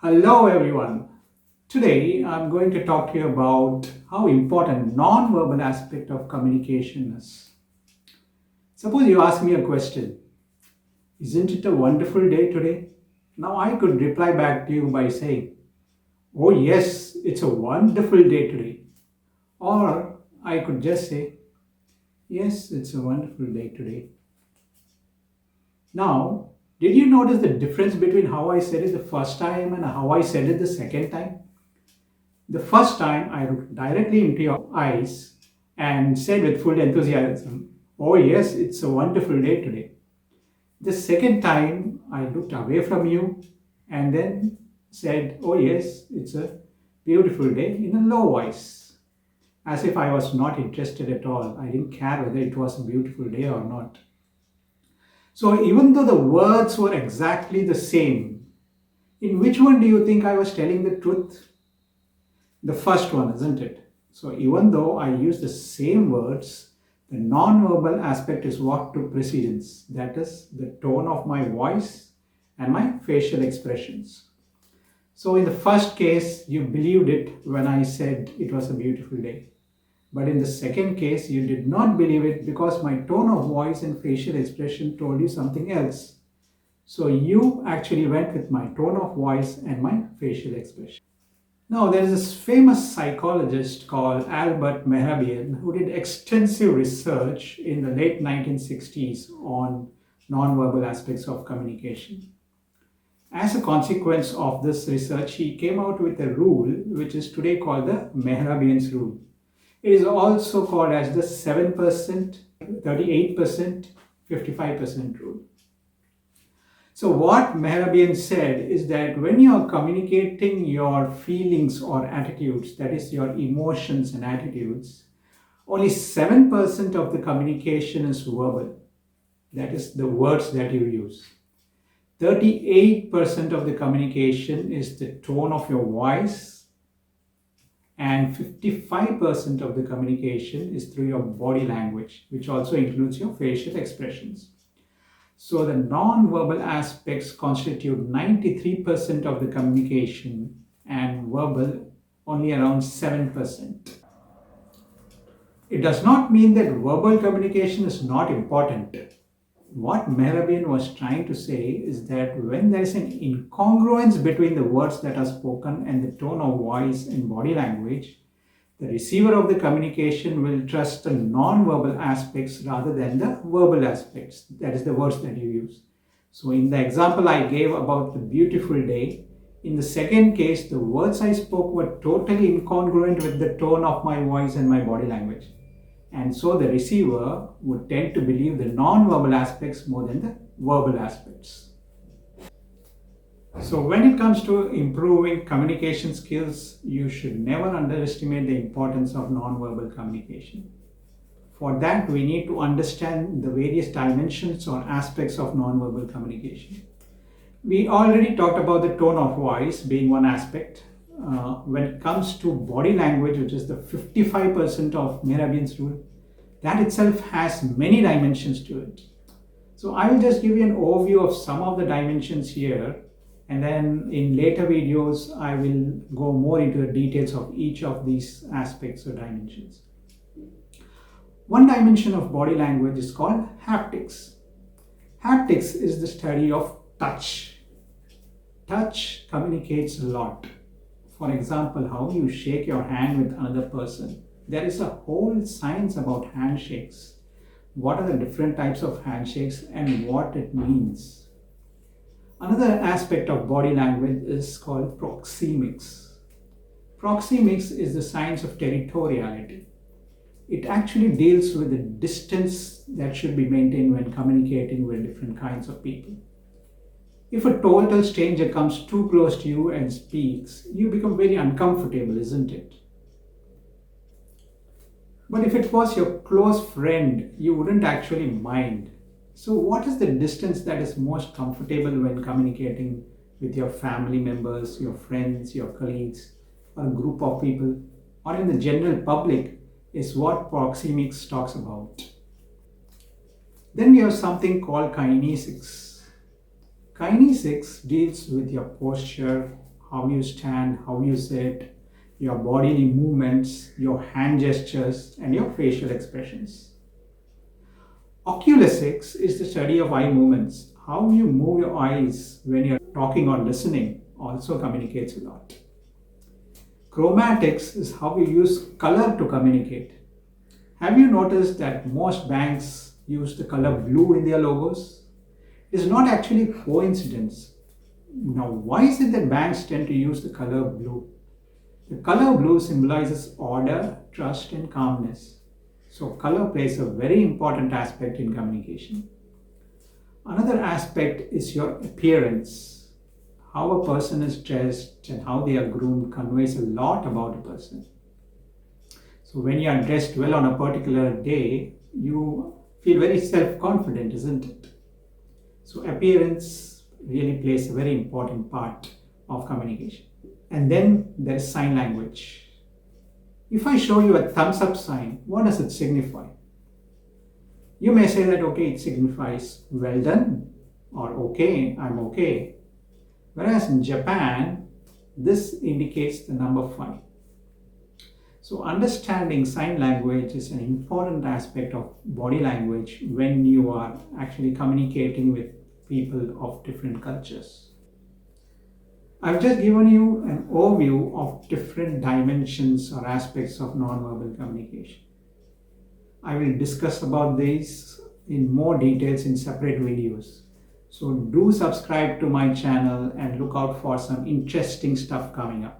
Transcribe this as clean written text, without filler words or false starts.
Hello, everyone. Today, I'm going to talk to you about how important non-verbal aspect of communication is. Suppose you ask me a question, isn't it a wonderful day today? Now, I could reply back to you by saying, oh, yes, it's a wonderful day today. Or I could just say, yes, it's a wonderful day today. Now, did you notice the difference between how I said it the first time and how I said it the second time? The first time I looked directly into your eyes and said with full enthusiasm, oh, yes, it's a wonderful day today. The second time I looked away from you and then said, oh, yes, it's a beautiful day in a low voice, as if I was not interested at all. I didn't care whether it was a beautiful day or not. So, even though the words were exactly the same, in which one do you think I was telling the truth? The first one, isn't it? So even though I use the same words, the non-verbal aspect is what took precedence. That is the tone of my voice and my facial expressions. So in the first case, you believed it when I said it was a beautiful day. But in the second case, you did not believe it because my tone of voice and facial expression told you something else. So you actually went with my tone of voice and my facial expression. Now, there is this famous psychologist called Albert Mehrabian who did extensive research in the late 1960s on nonverbal aspects of communication. As a consequence of this research, he came out with a rule which is today called the Mehrabian's rule. It is also called as the 7%, 38%, 55% rule. So, what Mehrabian said is that when you are communicating your feelings or attitudes, that is, your emotions and attitudes, only 7% of the communication is verbal. That is, the words that you use. 38% of the communication is the tone of your voice, and 55% of the communication is through your body language, which also includes your facial expressions. So the non-verbal aspects constitute 93% of the communication and verbal only around 7%. It does not mean that verbal communication is not important. What Mehrabian was trying to say is that when there is an incongruence between the words that are spoken and the tone of voice and body language, the receiver of the communication will trust the non-verbal aspects rather than the verbal aspects, that is, the words that you use. So, in the example I gave about the beautiful day, in the second case, the words I spoke were totally incongruent with the tone of my voice and my body language. And so, the receiver would tend to believe the non-verbal aspects more than the verbal aspects. So, when it comes to improving communication skills, you should never underestimate the importance of nonverbal communication. For that, we need to understand the various dimensions or aspects of nonverbal communication. We already talked about the tone of voice being one aspect. When it comes to body language, which is the 55% of Mehrabian's rule, that itself has many dimensions to it. So, I will just give you an overview of some of the dimensions here, and then in later videos, I will go more into the details of each of these aspects or dimensions. One dimension of body language is called haptics. Haptics is the study of touch. Touch communicates a lot. For example, how you shake your hand with another person. There is a whole science about handshakes. What are the different types of handshakes and what it means? Another aspect of body language is called proxemics. Proxemics is the science of territoriality. It actually deals with the distance that should be maintained when communicating with different kinds of people. If a total stranger comes too close to you and speaks, you become very uncomfortable, isn't it? But if it was your close friend, you wouldn't actually mind. So, what is the distance that is most comfortable when communicating with your family members, your friends, your colleagues, or a group of people, or in the general public, is what proxemics talks about. Then we have something called kinesics. Kinesics deals with your posture, how you stand, how you sit, your bodily movements, your hand gestures, and your facial expressions. Oculesics is the study of eye movements. How you move your eyes when you're talking or listening also communicates a lot. Chromatics is how you use color to communicate. Have you noticed that most banks use the color blue in their logos? It's not actually coincidence. Now, why is it that banks tend to use the color blue? The color blue symbolizes order, trust, and calmness. So, color plays a very important aspect in communication. Another aspect is your appearance. How a person is dressed and how they are groomed conveys a lot about a person. So, when you are dressed well on a particular day, you feel very self-confident, isn't it? So, appearance really plays a very important part of communication. And then there is sign language. If I show you a thumbs up sign, what does it signify? You may say that, okay, it signifies well done or okay, I'm okay. Whereas in Japan, this indicates the number 5. So understanding sign language is an important aspect of body language when you are actually communicating with people of different cultures. I've just given you an overview of different dimensions or aspects of nonverbal communication. I will discuss about these in more details in separate videos. So do subscribe to my channel and look out for some interesting stuff coming up.